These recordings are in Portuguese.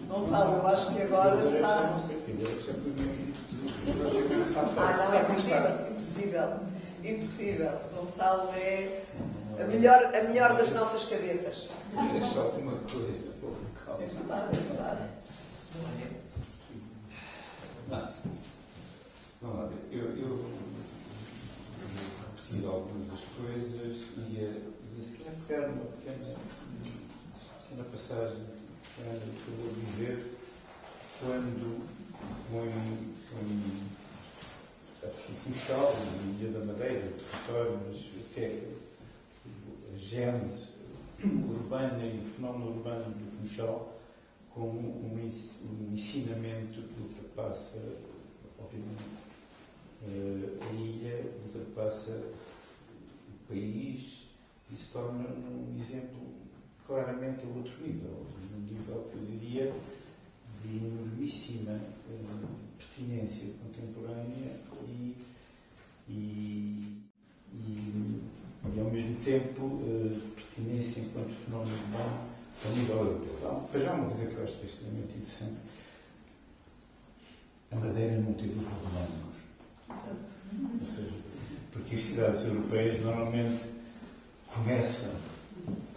Gonçalo, eu acho que agora está... Não sei o que, já fui meio... Não, é impossível. Gonçalo é a melhor das nossas cabeças. É só uma coisa, pô, calma. É verdade. Vamos lá ver. Eu repetir algumas das coisas e se calhar pegar uma pequena passagem que eu vou dizer quando o Funchal e a Ilha da Madeira, o território, mas o que é a gênese urbana e o fenómeno urbano do Funchal como um ensinamento que ultrapassa, obviamente, a ilha, ultrapassa o país e se torna um exemplo claramente a outro nível, um nível que eu diria de enormíssima pertinência contemporânea e ao mesmo tempo pertinência enquanto fenómeno urbano a nível europeu. Então, para já uma coisa que eu acho que é extremamente interessante, a Madeira não teve os romanos. Ou seja, porque as cidades europeias normalmente começam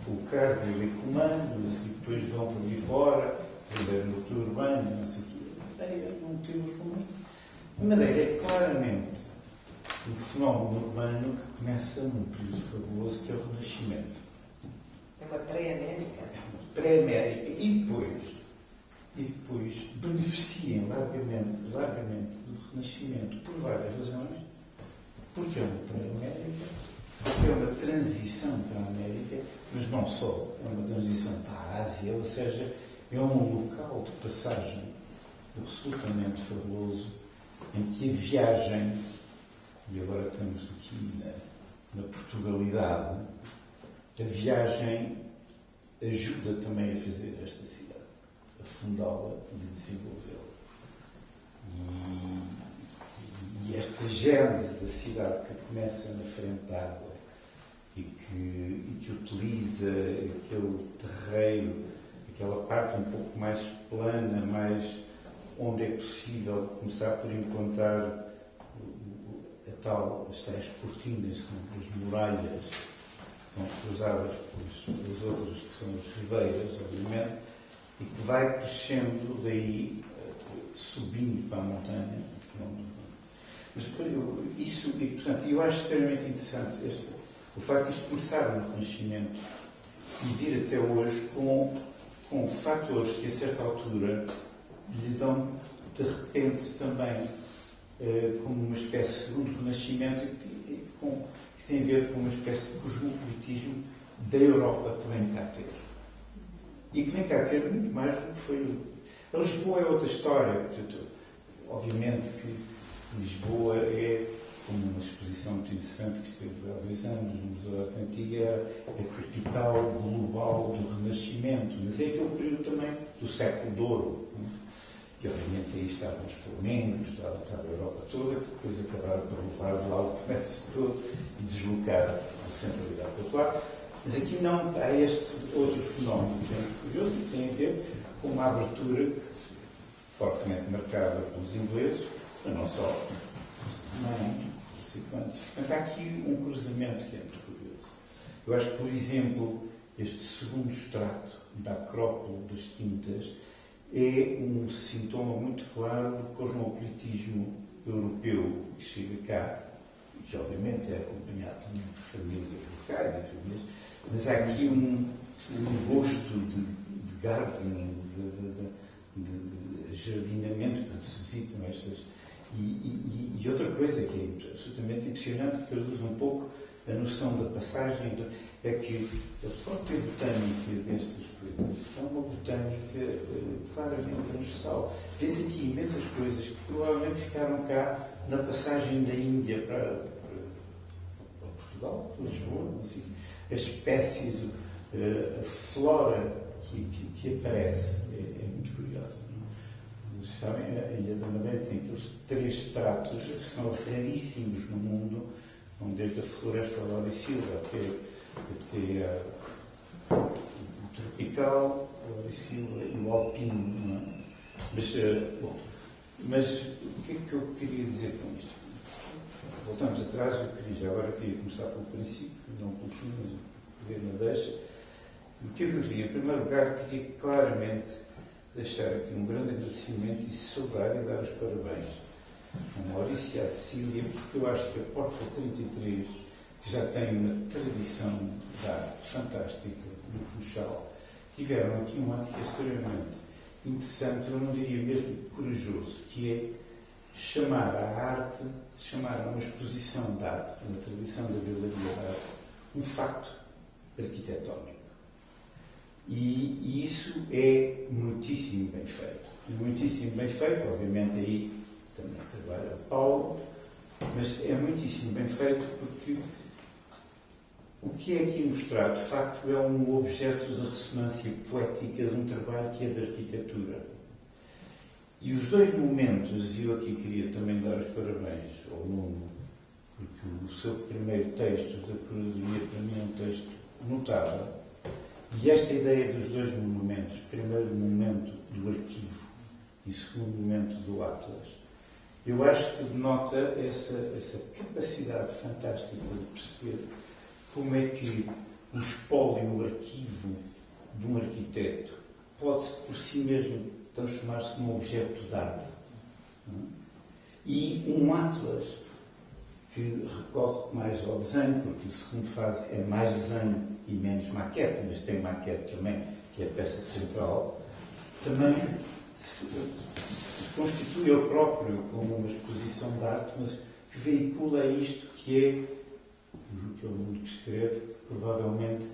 com o cargo de comandos e depois vão para ali fora, primeiro no tour urbano, não sei o quê. A Madeira não teve os romanos. A Madeira é claramente um fenómeno urbano que começa num período fabuloso que é o Renascimento. É uma pré-América. É uma pré-América. E depois beneficiam largamente do Renascimento por várias razões. Porque é uma pré-América, porque é uma transição para a América, mas não só, é uma transição para a Ásia, ou seja, é um local de passagem absolutamente fabuloso em que a viagem, e agora estamos aqui na Portugalidade, a viagem ajuda também a fazer esta cidade, a fundá-la e a desenvolvê-la. E esta gênese da cidade que começa na frente da água e que utiliza aquele terreiro, aquela parte um pouco mais plana, mais onde é possível começar por encontrar as tais cortinas, as muralhas, que são cruzadas pelas outras, que são as ribeiras, obviamente, e que vai crescendo daí, subindo para a montanha. Mas portanto, eu acho extremamente interessante o facto de isto começar no Renascimento e vir até hoje com fatores que a certa altura lhe dão de repente também como uma espécie de segundo renascimento que tem a ver com uma espécie de cosmopolitismo da Europa que vem cá ter. E que vem cá ter muito mais do que foi. A Lisboa é outra história. Obviamente que Lisboa é, como uma exposição muito interessante que esteve há 2 anos no Museu da Arte Antiga, a capital global do Renascimento, mas é aquele período também do século de ouro. E obviamente aí estavam os flamencos, estava a Europa toda, que depois acabaram por levar de lá o comércio todo e deslocar a centralidade popular. Mas aqui não, há este outro fenómeno que é curioso e tem a ver com uma abertura fortemente marcada pelos ingleses, mas não só, Portanto, há aqui um cruzamento que é muito curioso. Eu acho que, por exemplo, este segundo extrato da Acrópole das Quintas é um sintoma muito claro do cosmopolitismo europeu que chega cá, e que obviamente é acompanhado também por famílias locais e famílias, mas há aqui um gosto de gardening, de jardinamento, quando se visitam estas. E outra coisa que é absolutamente impressionante, que traduz um pouco a noção da passagem, é que a própria botânica destas coisas é uma botânica claramente transversal. Vê-se aqui imensas coisas que provavelmente ficaram cá na passagem da Índia para Portugal, para Lisboa, não sei, as espécies, a flora que aparece é muito curiosa. Sabem, a Ilha da Madeira tem aqueles 3 estratos que são raríssimos no mundo, desde a floresta de Silva até o tropical, o Auricila e o alpino, não é? Mas o que é que eu queria dizer com isto? Voltamos atrás, agora queria começar pelo princípio, não pelo fim, mas o me deixa. O que eu queria, em primeiro lugar, queria claramente deixar aqui um grande agradecimento e saudar e dar os parabéns a Maurício e à Cecília, porque eu acho que a Porta 33, que já tem uma tradição de arte fantástica no Funchal, tiveram aqui um ato que é extremamente interessante, eu não diria mesmo corajoso, que é chamar a uma exposição de arte, na tradição da Galeria de Arte, um facto arquitetónico. E isso é muitíssimo bem feito. E muitíssimo bem feito, obviamente aí também trabalha o Paulo, mas é muitíssimo bem feito porque o que é aqui mostrado, de facto, é um objeto de ressonância poética de um trabalho que é da arquitetura. E os dois momentos, e eu aqui queria também dar os parabéns ao Nuno, porque o seu primeiro texto da curadoria para mim é um texto notável, e esta ideia dos dois monumentos, primeiro momento do arquivo e segundo momento do Atlas, eu acho que denota essa capacidade fantástica de perceber como é que o espólio, o arquivo de um arquiteto pode por si mesmo transformar-se num objeto de arte. E um Atlas que recorre mais ao desenho, porque o segundo fase é mais desenho e menos maquete, mas tem maquete também, que é a peça central, também se constitui ele próprio como uma exposição de arte, mas que veicula isto que é, o que eu muito escrevo, que provavelmente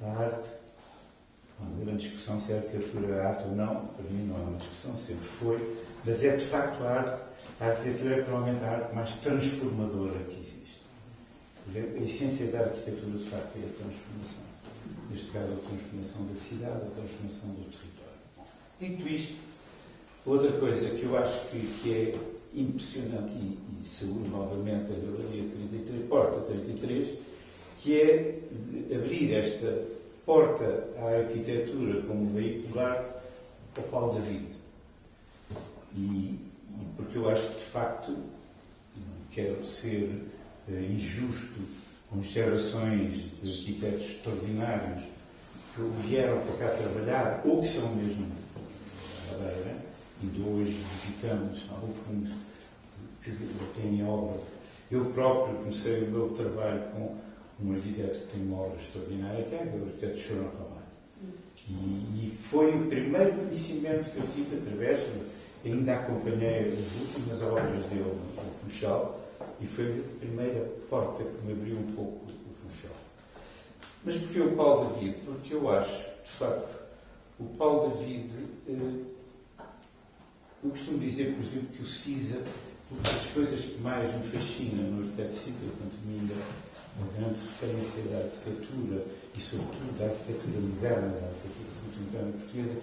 a arte, há uma grande discussão se a arquitetura é arte ou não, para mim não é uma discussão, sempre foi, mas é de facto a arquitetura é provavelmente a arte mais transformadora que existe. A essência da arquitetura, de facto, é a transformação. Neste caso, a transformação da cidade, a transformação do território. Dito isto, outra coisa que eu acho que é impressionante, e saúdo novamente a Galeria 33, Porta 33, que é abrir esta porta à arquitetura como veículo de arte ao Paulo David. E porque eu acho que, de facto, não quero ser injusto com gerações de arquitetos extraordinários que vieram para cá trabalhar, ou que são mesmo Madeira, e de hoje visitamos alguns que têm obra. Eu próprio comecei o meu trabalho com um arquiteto que tem uma obra extraordinária, que é o arquiteto Chorão Ramalho. E foi o primeiro conhecimento que eu tive através, ainda acompanhei as últimas obras dele no Funchal, e foi a primeira porta que me abriu um pouco o Funchal. Mas porquê o Paulo David? Porque eu acho, de facto, o Paulo David, eu costumo dizer, por exemplo, que o Cisa, uma das coisas que mais me fascina no arquiteto Cisa, quanto me ainda uma grande referência da arquitetura, e sobretudo da arquitetura moderna, da arquitetura contemporânea portuguesa,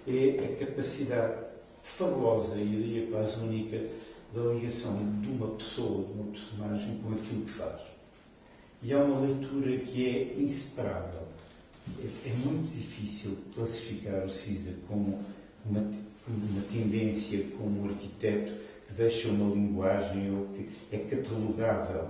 é a capacidade fabulosa, e eu diria quase única, da ligação de uma pessoa, de uma personagem com aquilo que faz. E há uma leitura que é inseparável. É muito difícil classificar o Cisa como uma tendência, como um arquiteto que deixa uma linguagem ou que é catalogável.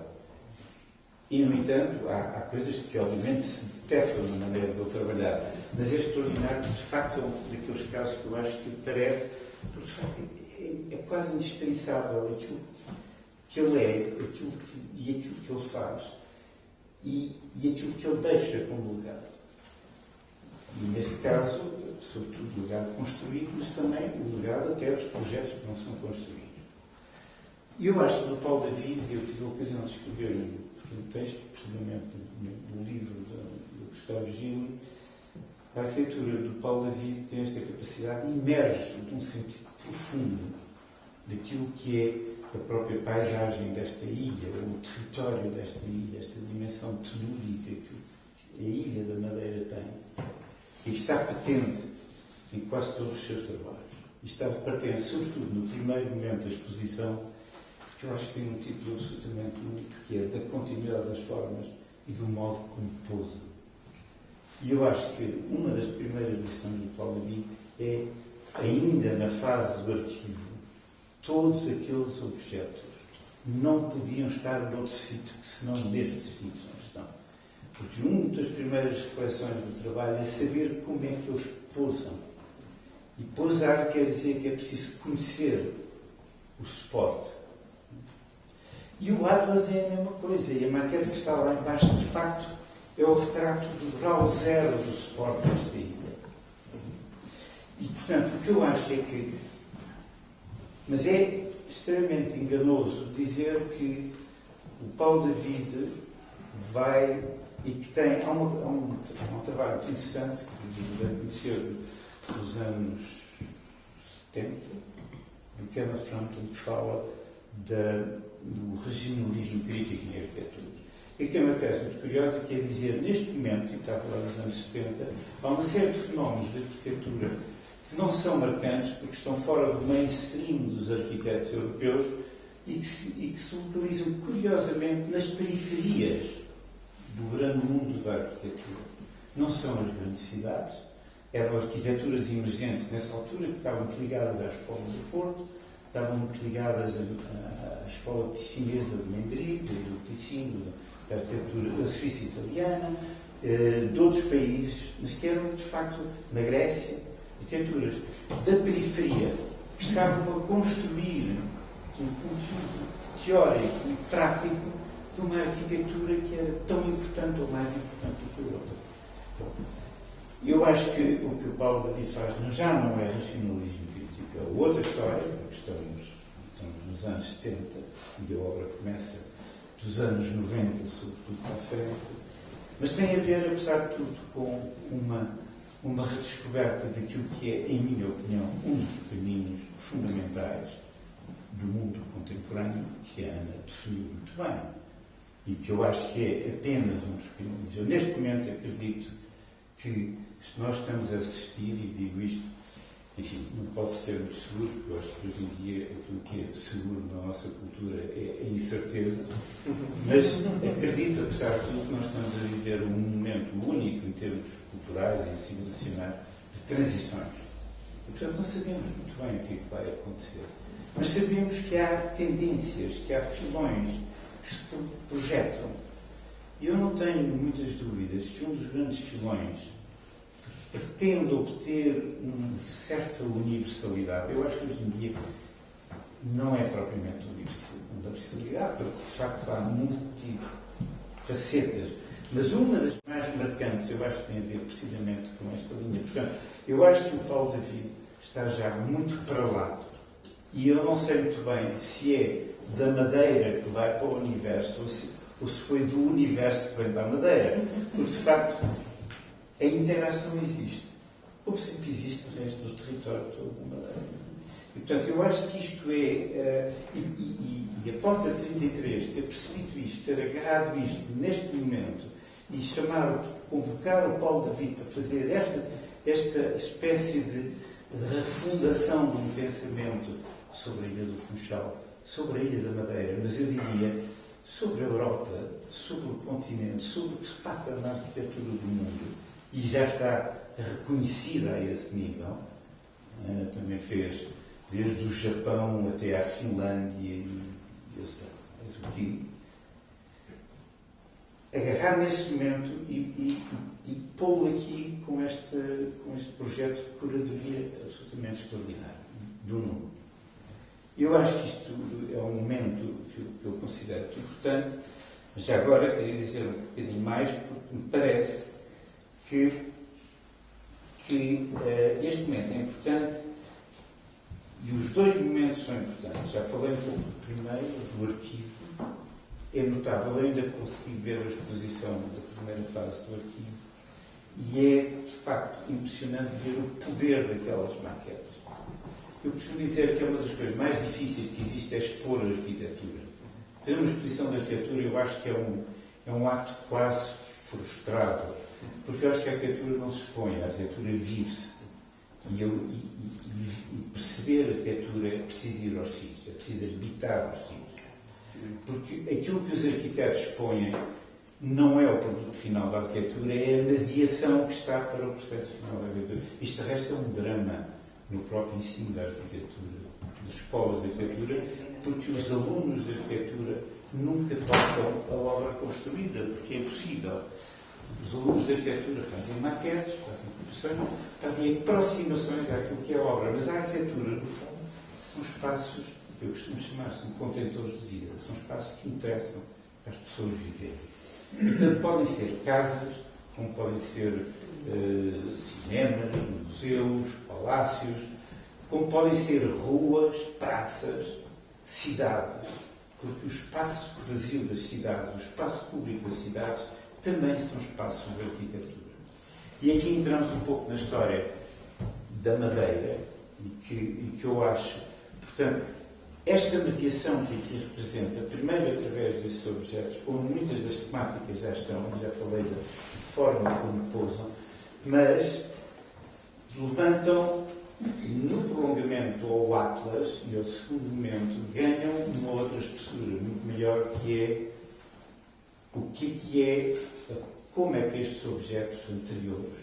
E, no entanto, há coisas que, obviamente, se detectam na maneira de ele trabalhar. Mas é extraordinário, de facto, é um daqueles casos que eu acho que parece, porque, de facto, é quase indispensável aquilo que ele é, aquilo que ele faz e aquilo que ele deixa como legado. E, neste caso, sobretudo o legado construído, mas também o legado até dos projetos que não são construídos. E eu acho que do Paulo David, eu tive a ocasião de escrever um texto, precisamente no livro do Gustavo Gil, a arquitetura do Paulo David tem esta capacidade, emerge de um sentido profundo daquilo que é a própria paisagem desta ilha, o território desta ilha, esta dimensão telúrica que a Ilha da Madeira tem, e que está patente em quase todos os seus trabalhos. E está patente, sobretudo, no primeiro momento da exposição, que eu acho que tem um título absolutamente único, que é da continuidade das formas e do modo como pousa. E eu acho que uma das primeiras lições do Paulo David é, ainda na fase do arquivo, todos aqueles objetos não podiam estar noutro sítio que senão nestes sítios onde estão. Porque uma das primeiras reflexões do trabalho é saber como é que eles pousam. E pousar quer dizer que é preciso conhecer o suporte. E o Atlas é a mesma coisa. E a maquete que está lá embaixo, de facto, é o retrato do grau zero do suporte desta ilha. E, portanto, o que eu acho é que... Mas é extremamente enganoso dizer que o Paulo David vai... E que tem... Há um trabalho muito interessante que deve conhecer dos anos 70, do Kenneth Frampton, que fala do regionalismo crítico em arquitetura. E que tem uma tese muito curiosa, que é dizer, neste momento, e está a falar dos anos 70, há uma série de fenómenos de arquitetura que não são marcantes porque estão fora do mainstream dos arquitetos europeus e que se localizam curiosamente nas periferias do grande mundo da arquitetura. Não são as grandes cidades, eram arquiteturas emergentes nessa altura que estavam muito ligadas à Escola do Porto, estavam muito ligadas à Escola Chinesa de Mendrisio, do Ticino, da arquitetura da Suíça italiana, de outros países, mas que eram, de facto, na Grécia, arquiteturas da periferia, que estavam a construir um conjunto teórico e prático de uma arquitetura que era tão importante ou mais importante do que a outra. Eu acho que o que o Paulo David faz já não é racionalismo crítico, é outra história, porque estamos nos anos 70 e a obra começa dos anos 90, sobretudo para a frente, mas tem a ver, apesar de tudo, com uma redescoberta daquilo que é, em minha opinião, um dos caminhos fundamentais do mundo contemporâneo, que a Ana definiu muito bem, e que eu acho que é apenas um dos caminhos. Eu, neste momento, acredito que nós estamos a assistir, e digo isto, enfim, não posso ser muito seguro, porque eu acho que hoje em dia aquilo que é seguro na nossa cultura é a incerteza, mas acredito, apesar de tudo, que nós estamos a viver um momento único em termos culturais e civilizacionais de transições. E, portanto, não sabemos muito bem o que é que vai acontecer. Mas sabemos que há tendências, que há filões que se projetam. E eu não tenho muitas dúvidas que um dos grandes filões pretende obter uma certa universalidade. Eu acho que hoje em dia não é propriamente universalidade, porque de facto há multifacetas. Mas uma das mais marcantes, eu acho que tem a ver precisamente com esta linha. Portanto, eu acho que o Paulo David está já muito para lá. E eu não sei muito bem se é da Madeira que vai para o universo ou se foi do universo que vem para a Madeira. Porque, de facto, a interação existe. Como sempre existe o resto do território todo da Madeira. E, portanto, eu acho que isto é... E a Porta 33 ter percebido isto, ter agarrado isto neste momento e convocar o Paulo David para fazer esta espécie de refundação de um pensamento sobre a Ilha do Funchal, sobre a Ilha da Madeira, mas eu diria sobre a Europa, sobre o continente, sobre o que se passa na arquitetura do mundo, e já está reconhecida a esse nível. Também fez desde o Japão até à Finlândia e eu sei o quê. Agarrar neste momento e pô-lo aqui com este projeto de curadoria absolutamente extraordinário do número. Eu acho que isto é um momento que eu considero muito importante, mas já agora queria dizer um bocadinho mais, porque me parece que este momento é importante e os dois momentos são importantes. Já falei um pouco do primeiro, do arquivo. É notável, eu ainda consegui ver a exposição da primeira fase do arquivo e é, de facto, impressionante ver o poder daquelas maquetes. Eu costumo dizer que é uma das coisas mais difíceis que existe é expor a arquitetura. Ter uma exposição de arquitetura eu acho que é um ato quase frustrado, porque eu acho que a arquitetura não se expõe, a arquitetura vive-se. E perceber a arquitetura é preciso ir aos sítios, é preciso habitar os sítios. Porque aquilo que os arquitetos expõem não é o produto final da arquitetura, é a mediação que está para o processo final da arquitetura. Isto, de resto, é um drama no próprio ensino da arquitetura, das escolas de arquitetura, porque os alunos de arquitetura nunca tocam a obra construída, porque é impossível. Os alunos de arquitetura fazem maquetes, fazem produções, fazem aproximações àquilo que é a obra, mas a arquitetura, no fundo, são espaços, eu costumo chamar-se de contentores de vida, são espaços que interessam para as pessoas viverem. Portanto, podem ser casas, como podem ser cinemas, museus, palácios, como podem ser ruas, praças, cidades, porque o espaço vazio das cidades, o espaço público das cidades, também são espaços de arquitetura. E aqui entramos um pouco na história da Madeira, e que eu acho, portanto, esta mediação que aqui representa, primeiro através desses objetos, onde muitas das temáticas já estão, já falei da forma como pousam, mas levantam no prolongamento ao Atlas e ao segundo momento, ganham uma outra espessura muito maior, que é o que é, como é que estes objetos anteriores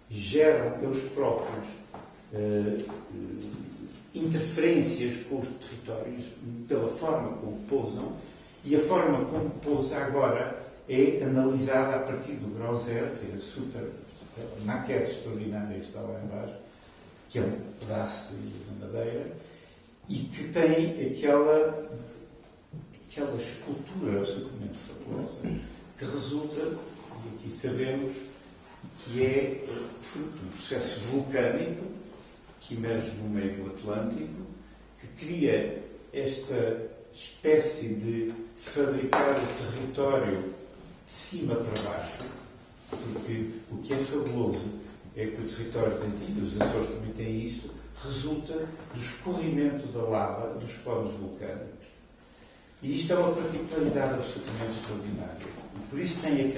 geram eles próprios interferências com os territórios pela forma como pousam, e a forma como pousa agora é analisada a partir do grau zero, que é a super maquete extraordinária que está lá embaixo, que é um pedaço de madeira, e que tem aquela escultura absolutamente fabulosa, que resulta, e aqui sabemos, que é fruto de um processo vulcânico que emerge no meio do Atlântico, que cria esta espécie de fabricar o território de cima para baixo, porque o que é fabuloso é que o território das ilhas, os Açores também têm isto, resulta do escorrimento da lava dos poros vulcânicos. E isto é uma particularidade absolutamente extraordinária. E por isso tem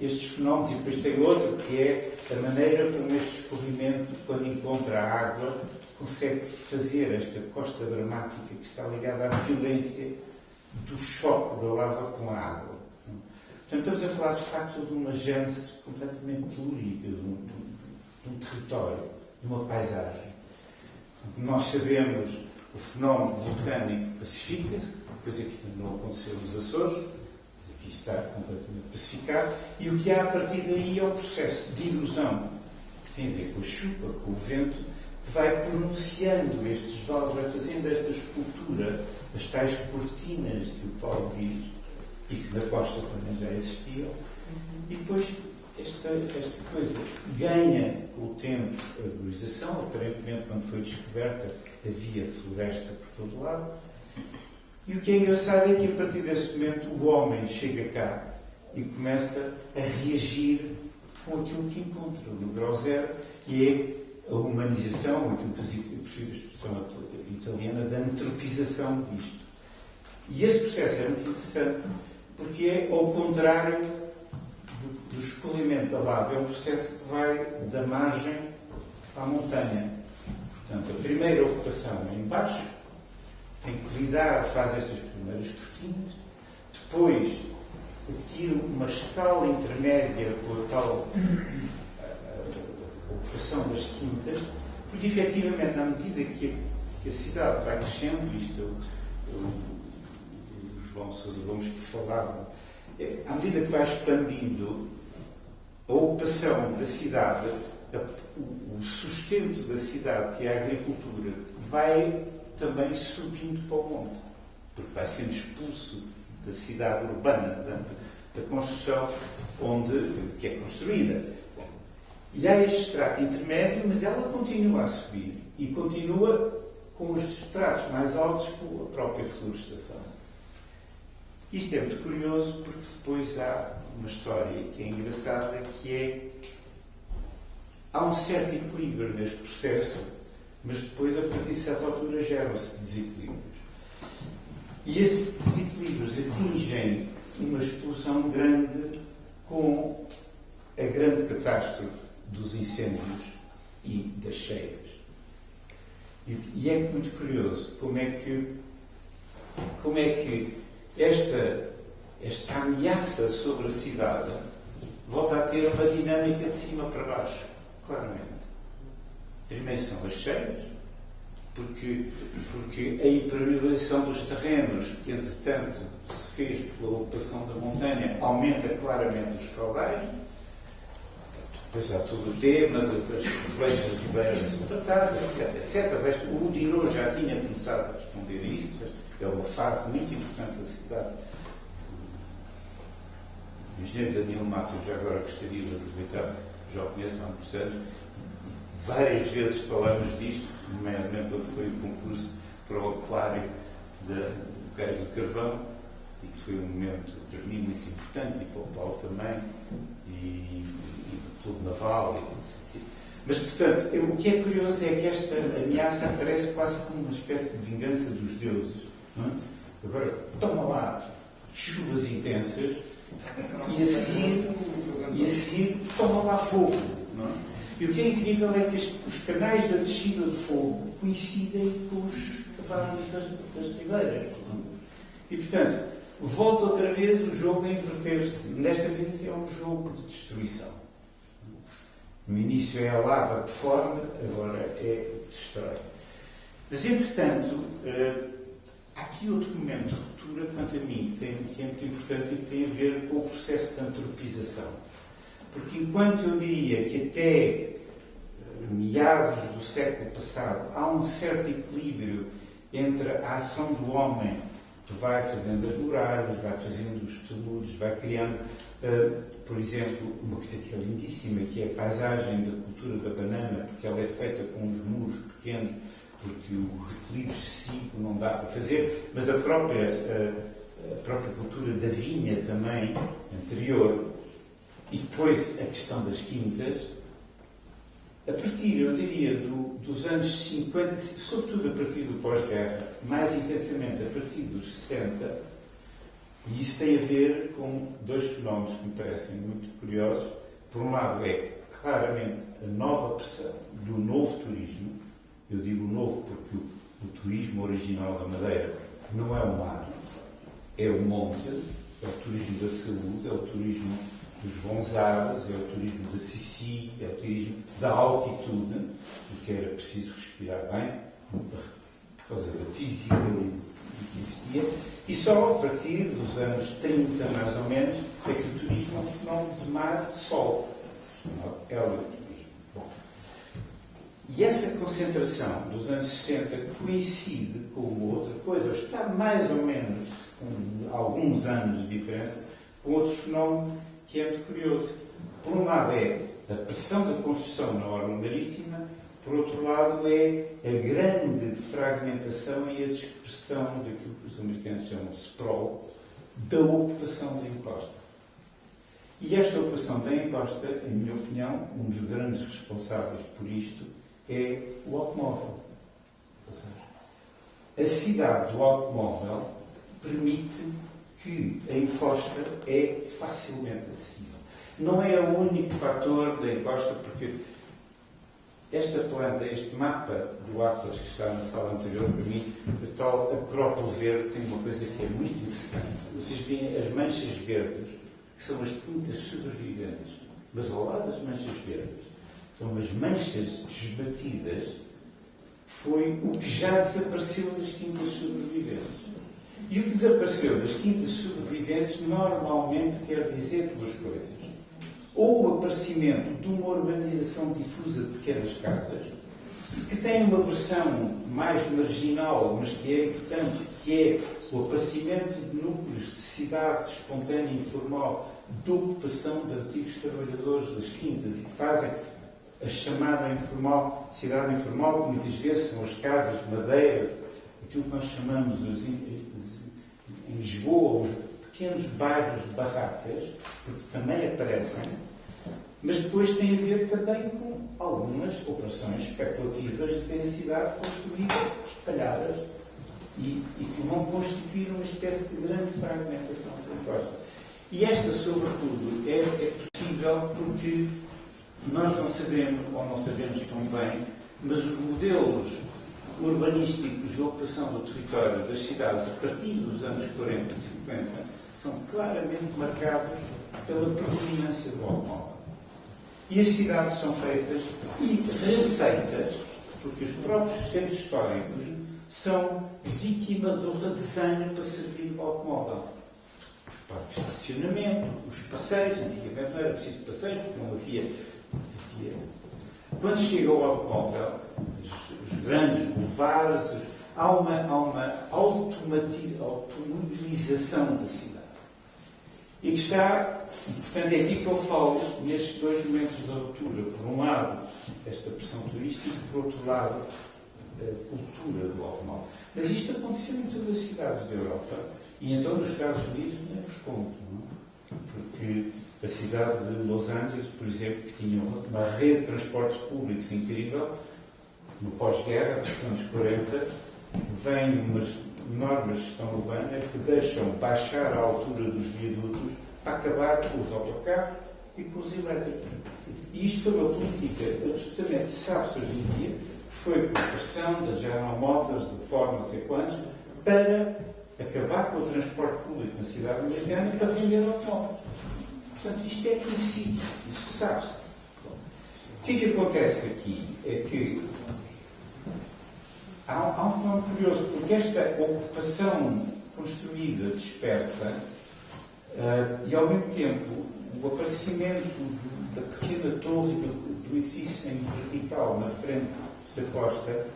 estes fenómenos, e depois tem outro, que é a maneira como este escorrimento, quando encontra a água, consegue fazer esta costa dramática que está ligada à violência do choque da lava com a água. Portanto, estamos a falar, de facto, de uma gênese completamente telúrica, de um território, de uma paisagem. Nós sabemos o fenómeno vulcânico pacifica-se, coisa que não aconteceu nos Açores, mas aqui está completamente pacificado, e o que há a partir daí é o processo de erosão, que tem a ver com a chuva, com o vento, que vai pronunciando estes vales, vai fazendo esta escultura, as tais cortinas que o Paulo diz, e que na costa também já existiam, e depois esta coisa ganha com o tempo a arborização. Aparentemente, quando foi descoberta, havia floresta por todo lado. E o que é engraçado é que, a partir desse momento, o homem chega cá e começa a reagir com aquilo que encontra no grau zero, e é a humanização, aquilo que eu prefiro a expressão italiana, da antropização disto. E esse processo é muito interessante, porque é ao contrário do escorrimento da lava, é um processo que vai da margem à montanha. Portanto, a primeira ocupação é em baixo, tem que lidar, faz estas primeiras cortinas, depois adquire uma escala intermédia com a tal ocupação das quintas, porque efetivamente, à medida que a cidade vai crescendo, isto João Sousa Gomes que falava, à medida que vai expandindo, a ocupação da cidade, o sustento da cidade, que é a agricultura, vai também subindo para o monte, porque vai sendo expulso da cidade urbana, da construção que é construída. E há este estrato intermédio, mas ela continua a subir, e continua com os estratos mais altos com a própria florestação. Isto é muito curioso, porque depois há uma história que é engraçada, que é, há um certo equilíbrio neste processo, mas depois, a partir de certa altura, geram-se desequilíbrios. E esses desequilíbrios atingem uma explosão grande com a grande catástrofe dos incêndios e das cheias. E é muito curioso como é que esta ameaça sobre a cidade volta a ter uma dinâmica de cima para baixo, claramente. Primeiro são as cheias, porque a impermeabilização dos terrenos, que entretanto se fez pela ocupação da montanha, aumenta claramente os caudais. Depois há todo o tema das coletas ribeiras tratadas, etc. O Dirô já tinha começado a responder a isso, mas é uma fase muito importante da cidade. O engenheiro Daniel Matos, eu já agora gostaria de aproveitar, já o conheço há muitos anos, várias vezes falamos disto, nomeadamente quando foi o concurso para o aquário do Cais do Carvão, e que foi um momento para mim muito importante, e para o Paulo também, e do Clube Naval. Mas, portanto, o que é curioso é que esta ameaça aparece quase como uma espécie de vingança dos deuses. Não é? Agora, toma lá chuvas intensas e a seguir toma lá fogo. Não é? E o que é incrível é que os canais da descida de fogo coincidem com os cavalos das ribeiras. E, portanto, volta outra vez o jogo a inverter-se. Desta vez é um jogo de destruição. No início é a lava que forma, agora é destrói. Mas, entretanto, há aqui outro momento de ruptura, quanto a mim, que é muito importante e que tem a ver com o processo de antropização. Porque enquanto eu diria que até meados do século passado há um certo equilíbrio entre a ação do homem, que vai fazendo as muralhas, vai fazendo os taludes, vai criando, por exemplo, uma coisa que é lindíssima, que é a paisagem da cultura da banana, porque ela é feita com uns muros pequenos, porque o declive excessivo não dá para fazer, mas a própria cultura da vinha também, anterior, e depois a questão das quintas, a partir, eu diria, dos anos 50, sobretudo a partir do pós-guerra, mais intensamente a partir dos 60, e isso tem a ver com dois fenómenos que me parecem muito curiosos. Por um lado é, claramente, a nova pressão do novo turismo. Eu digo novo porque o turismo original da Madeira não é o mar, é o monte, é o turismo da saúde, é o turismo dos bons ares, é o turismo da Sissi, é o turismo da altitude, porque era preciso respirar bem, por causa da tísica que existia, e só a partir dos anos 30, mais ou menos, é que o turismo é um fenómeno de mar de sol, chamado helioturismo. Bom, e essa concentração dos anos 60 coincide com outra coisa, ou está mais ou menos, com alguns anos de diferença, com outro fenómeno que é muito curioso. Por um lado é a pressão da construção na orla marítima, por outro lado é a grande fragmentação e a dispersão daquilo que os americanos chamam sprawl, da ocupação da encosta. E esta ocupação da encosta, em minha opinião, um dos grandes responsáveis por isto é o automóvel. Ou seja, a cidade do automóvel permite que a encosta é facilmente acessível. Não é o único fator da encosta, porque esta planta, este mapa do Atlas que está na sala anterior, para mim, a tal acrópole verde tem uma coisa que é muito interessante. Vocês veem as manchas verdes, que são as quintas sobreviventes, mas ao lado das manchas verdes estão as manchas esbatidas, foi o que já desapareceu das quintas sobreviventes. E o que desapareceu das quintas sobreviventes normalmente quer dizer duas coisas. Ou o aparecimento de uma urbanização difusa de pequenas casas, que tem uma versão mais marginal, mas que é importante, que é o aparecimento de núcleos de cidade espontânea e informal de ocupação de antigos trabalhadores das quintas e que fazem a chamada informal, cidade informal, que muitas vezes são as casas de madeira, aquilo que nós chamamos em Lisboa, os pequenos bairros de barracas, porque também aparecem, mas depois tem a ver também com algumas operações especulativas de densidade construídas, espalhadas, e que vão constituir uma espécie de grande fragmentação da encosta. E esta, sobretudo, é possível porque nós não sabemos, ou não sabemos tão bem, mas os modelos urbanísticos de ocupação do território das cidades a partir dos anos 40 e 50 são claramente marcados pela predominância do automóvel. E as cidades são feitas e refeitas porque os próprios centros históricos são vítima do redesenho para servir o automóvel. Os parques de estacionamento, os passeios, antigamente não era preciso passeios porque não havia. Quando chega o automóvel, os grandes boulevards, há uma automobilização da cidade. E que está, portanto, é aqui que eu falo, nestes dois momentos de ruptura. Por um lado, esta pressão turística, por outro lado, a cultura do automóvel. Mas isto aconteceu em todas as cidades da Europa. E então, nos Estados Unidos, nem vos conto, não? Porque a cidade de Los Angeles, por exemplo, que tinha uma rede de transportes públicos incrível, no pós-guerra, nos anos 40, vem umas normas de gestão urbana que deixam baixar a altura dos viadutos para acabar com os autocarros e com os elétricos. E isto foi uma política absolutamente, sabe-se hoje em dia, que foi por pressão da General Motors, de Ford, não sei quantos, para acabar com o transporte público na cidade americana e para vender automóveis. Portanto, isto é conhecido, isso sabe-se. O que é que acontece aqui? É que há um fenómeno curioso, porque esta ocupação construída, dispersa, e ao mesmo tempo o aparecimento da pequena torre do edifício em vertical na frente da costa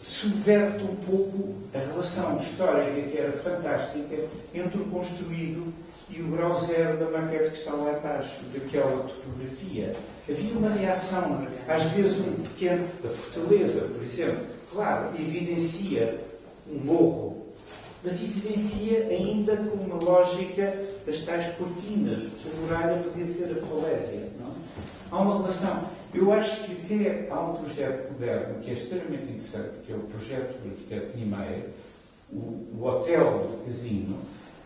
subverte um pouco a relação histórica, que era fantástica, entre o construído e o grau zero da maquete que está lá abaixo, daquela topografia. Havia uma reação, às vezes um pequeno, da fortaleza, por exemplo, claro, evidencia um morro, mas evidencia ainda com uma lógica das tais cortinas, porque a muralha podia ser a falésia, não? Há uma relação. Eu acho que até há um projeto moderno que é extremamente interessante, que é o projeto do arquiteto Niemeyer, o hotel do casino,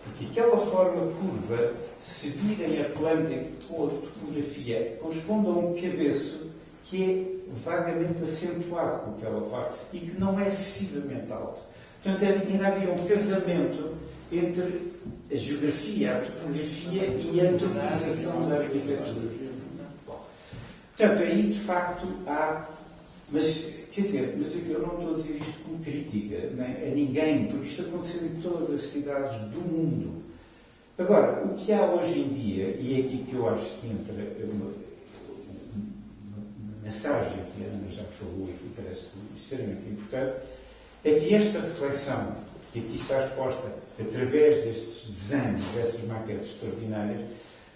porque aquela forma curva, se virem a planta com a topografia, corresponde a um cabeço que é vagamente acentuado com aquela forma e que não é excessivamente alto. Portanto, ainda havia um casamento entre a geografia, a topografia e a antropização da arquitetura. Portanto, aí de facto há. Mas, quer dizer, eu não estou a dizer isto como crítica nem a ninguém, porque isto aconteceu em todas as cidades do mundo. Agora, o que há hoje em dia, e é aqui que eu acho que entra uma mensagem que a Ana já falou e que parece extremamente importante, é que esta reflexão, que aqui está exposta através destes desenhos, destas maquetes extraordinárias,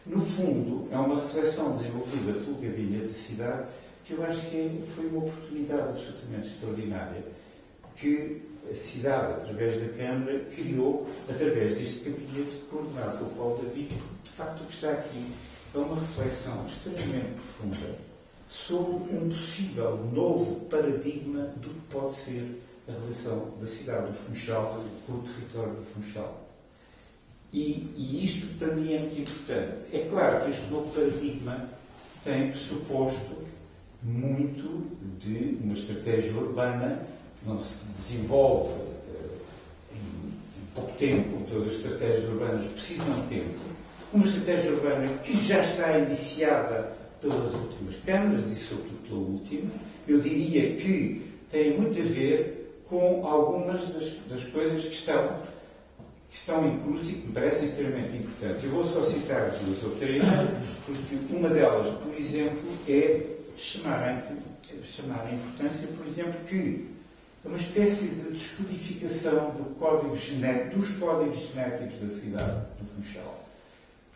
no fundo, é uma reflexão desenvolvida pelo Gabinete da Cidade que eu acho que foi uma oportunidade absolutamente extraordinária que a cidade, através da Câmara, criou através deste gabinete coordenado pelo Paulo David. De facto, o que está aqui é uma reflexão extremamente profunda sobre um possível novo paradigma do que pode ser a relação da cidade do Funchal com o território do Funchal. E isto para mim é muito importante. É claro que este novo paradigma tem pressuposto muito de uma estratégia urbana que não se desenvolve em pouco tempo. Todas as estratégias urbanas precisam de tempo. Uma estratégia urbana que já está iniciada pelas últimas câmaras e sobretudo pela última. Eu diria que tem muito a ver com algumas das coisas que estão em curso e que me parecem extremamente importantes. Eu vou só citar duas ou três, porque uma delas, por exemplo, é chamar a importância, por exemplo, que é uma espécie de descodificação dos códigos genéticos da cidade do Funchal.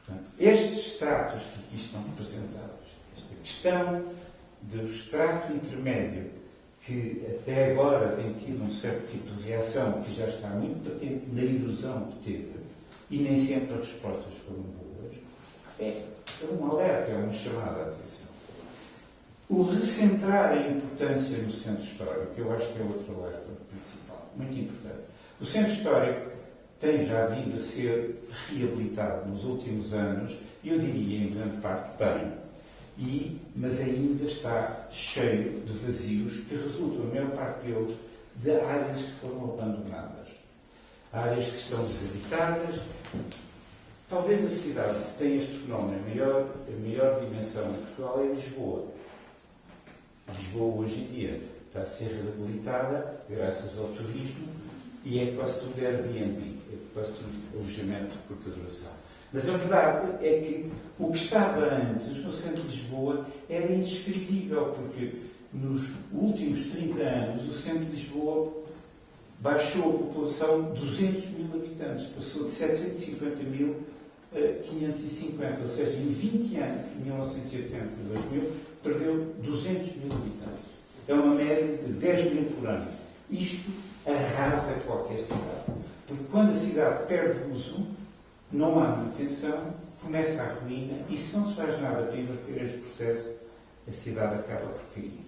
Portanto, estes estratos que aqui estão representados, esta questão do extrato intermédio, que até agora tem tido um certo tipo de reação, que já está muito patente na erosão que teve, e nem sempre as respostas foram boas, é um alerta, é uma chamada de atenção. O recentrar a importância no centro histórico, eu acho que é outro alerta principal, muito importante. O centro histórico tem já vindo a ser reabilitado nos últimos anos, e eu diria, em grande parte, bem, mas ainda está cheio de vazios que resultam, a maior parte deles, de áreas que foram abandonadas. Áreas que estão desabitadas. Talvez a cidade que tem este fenómeno, a maior dimensão em Portugal, é Lisboa. Lisboa, hoje em dia, está a ser reabilitada graças ao turismo e é quase tudo Airbnb, é quase tudo alojamento de curta duração. Mas a verdade é que o que estava antes, no centro de Lisboa, era indescritível, porque nos últimos 30 anos o centro de Lisboa baixou a população 200 mil habitantes, passou de 750 mil a 550, ou seja, em 20 anos, de 1980 a 2000, perdeu 200 mil habitantes. É uma média de 10 mil por ano. Isto arrasa qualquer cidade. Porque quando a cidade perde uso, não há manutenção, começa a ruína e se não se faz nada para inverter este processo, a cidade acaba por cair.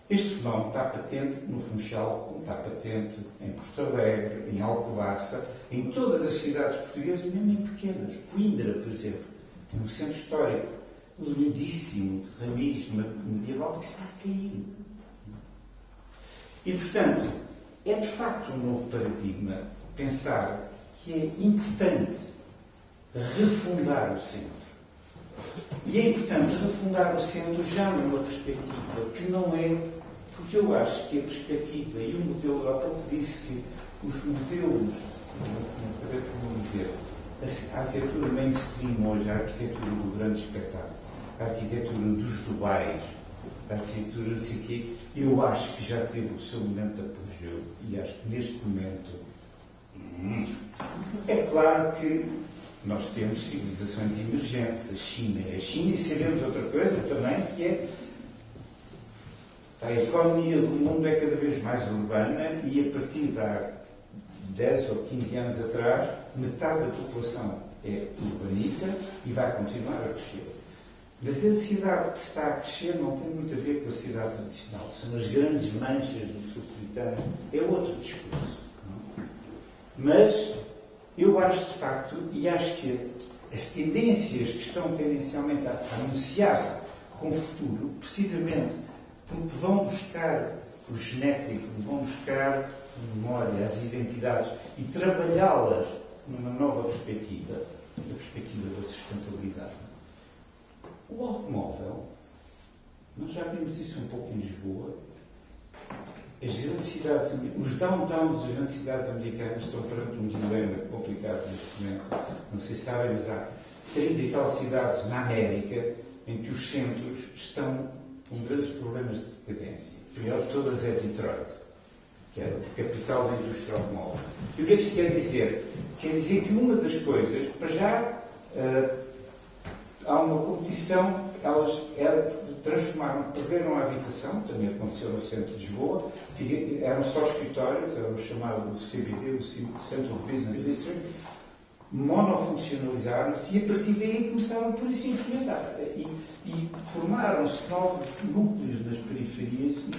Este fenómeno está patente no Funchal, como está patente em Porto Alegre, em Alcobaça, em todas as cidades portuguesas, mesmo em pequenas. Coimbra, por exemplo, tem um centro histórico lindíssimo, de raiz medieval, que está a cair. E, portanto, é de facto um novo paradigma pensar que é importante refundar o centro. E é importante refundar o centro já numa perspectiva que não é, porque eu acho que a perspectiva e o modelo, há pouco disse que os modelos, não acabei por dizer, a arquitetura mainstream hoje, a arquitetura do grande espetáculo, a arquitetura dos Dubais, a arquitetura não sei o quê, eu acho que já teve o seu momento de apogeu e acho que neste momento é claro que nós temos civilizações emergentes, a China e sabemos outra coisa também, que é a economia do mundo é cada vez mais urbana e a partir de há 10 ou 15 anos atrás, metade da população é urbanita e vai continuar a crescer. Mas a cidade que está a crescer não tem muito a ver com a cidade tradicional. São as grandes manchas metropolitanas. É outro discurso. Não? Mas eu acho, de facto, e acho que as tendências que estão tendencialmente a anunciar-se com o futuro, precisamente porque vão buscar o genético, vão buscar a memória, as identidades e trabalhá-las numa nova perspectiva, a perspectiva da sustentabilidade. O automóvel, nós já vimos isso um pouco em Lisboa, as grandes cidades, os downtowns das grandes cidades americanas estão perante um dilema complicado neste momento. Não sei se sabem, mas há 30 e tal cidades na América em que os centros estão com grandes problemas de decadência. A pior de todas é Detroit, que é a capital da indústria automóvel. E o que é que isto quer dizer? Quer dizer que uma das coisas, para já, há uma competição, elas transformaram, perderam a habitação, também aconteceu no centro de Lisboa, eram só escritórios, era o chamado CBD, o Central Business District, monofuncionalizaram-se e a partir daí começaram por isso a implementar. E formaram-se novos núcleos nas periferias e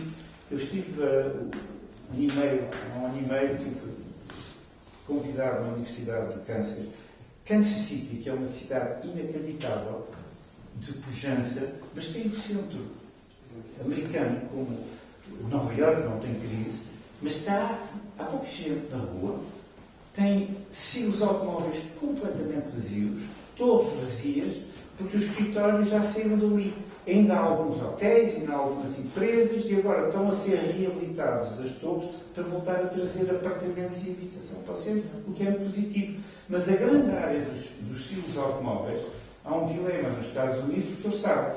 eu estive há um ano e meio, estive convidado na Universidade de Kansas City, que é uma cidade inacreditável, de pujança, mas tem o centro americano, como Nova Iorque não tem crise, mas há pouca gente na rua, tem silos automóveis completamente vazios, todos vazias, porque os escritórios já saíram dali. Ainda há alguns hotéis, ainda há algumas empresas e agora estão a ser reabilitados as torres para voltar a trazer apartamentos e habitação para o centro, o que é muito positivo. Mas a grande área dos silos automóveis, há um dilema nos Estados Unidos, porque eles sabem,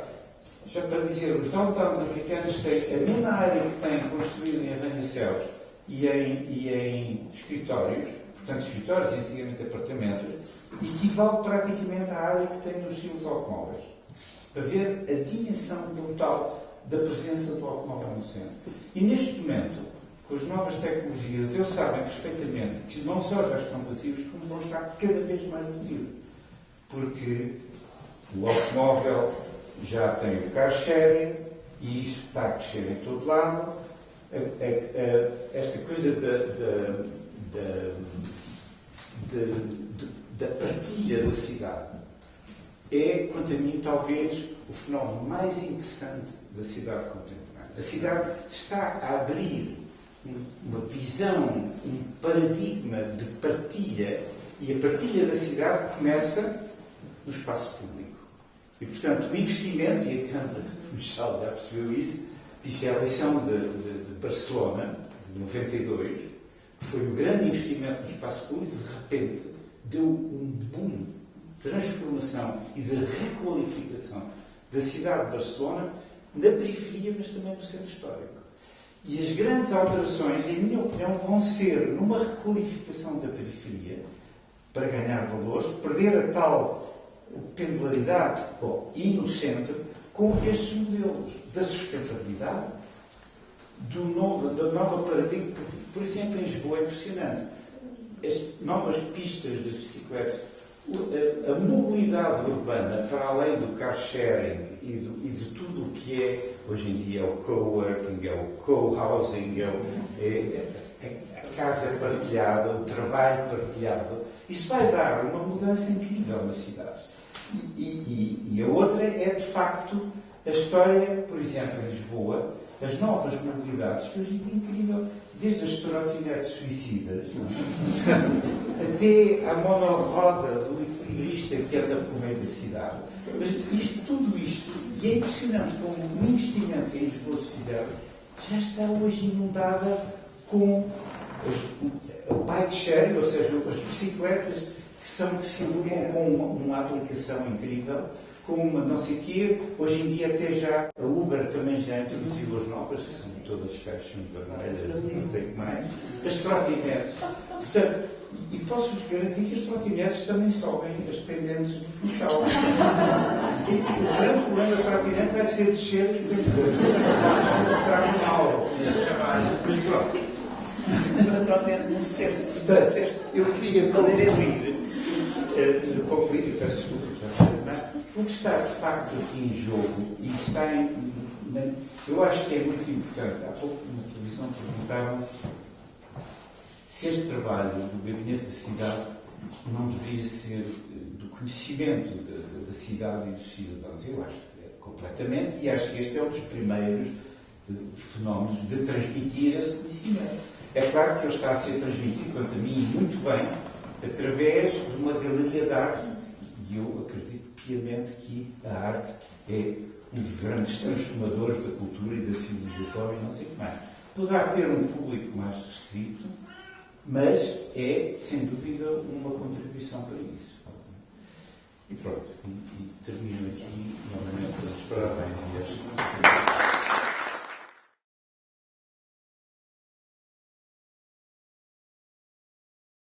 já para dizer, os downtowns americanos têm a mesma área que têm construído em arranha-céus e em escritórios, portanto escritórios e antigamente apartamentos, equivale praticamente à área que têm nos silos automóveis. Para ver a dimensão brutal da presença do automóvel no centro. E neste momento, com as novas tecnologias, eles sabem perfeitamente que não só já estão vazios, como vão estar cada vez mais vazios. Porque o automóvel já tem o car sharing e isso está a crescer em todo lado. Esta coisa da partilha da cidade é, quanto a mim, talvez o fenómeno mais interessante da cidade contemporânea. A cidade está a abrir uma visão, um paradigma de partilha, e a partilha da cidade começa no espaço público. E, portanto, o investimento, e a Câmara de Funchal já percebeu isso é a eleição de Barcelona, de 92, que foi um grande investimento no espaço público, de repente deu um boom de transformação e de requalificação da cidade de Barcelona na periferia, mas também no centro histórico. E as grandes alterações, em minha opinião, vão ser numa requalificação da periferia, para ganhar valores, perder a tal pendularidade e no centro, com estes modelos da sustentabilidade, da nova paradigma. Por exemplo, em Lisboa é impressionante. As novas pistas das bicicletas, a mobilidade urbana, para além do car sharing e de tudo o que é, hoje em dia, é o coworking, é o co-housing, é a casa partilhada, o trabalho partilhado, isso vai dar uma mudança incrível nas cidades. E a outra é, de facto, a história, por exemplo, em Lisboa, as novas mobilidades, que hoje em dia é incrível, desde as trotinetes suicidas, até a monoroda do equilibrista que anda por meio da cidade. Mas tudo isto, e é impressionante como o investimento em Lisboa se fizer, já está hoje inundada com o bike sharing, ou seja, as bicicletas que se alugam com uma aplicação incrível, com uma não sei o quê. Hoje em dia até já a Uber também já introduziu as novas, que são todas fashion, vermelhas, não sei o que mais. As trotinetes. Portanto, e posso-vos garantir que as trotinetes também sobem as pendentes do Funchal. O grande problema da trotinete vai ser descer as pendentes. Entrar em aula nesse trabalho. Mas pronto. Naturalmente, no sexto, eu queria concluir, peço desculpa, mas o que está de facto aqui em jogo, e está eu acho que é muito importante. Há pouco na televisão perguntavam se este trabalho do Gabinete da Cidade não deveria ser do conhecimento da cidade e dos cidadãos. Eu acho que é completamente, e acho que este é um dos primeiros fenómenos de transmitir esse conhecimento. É claro que ele está a ser transmitido, quanto a mim, muito bem, através de uma galeria de arte. E eu acredito piamente que a arte é um dos grandes transformadores da cultura e da civilização e não sei o que mais. Poderá ter um público mais restrito, mas é, sem dúvida, uma contribuição para isso. E pronto, e termino aqui novamente os parabéns e as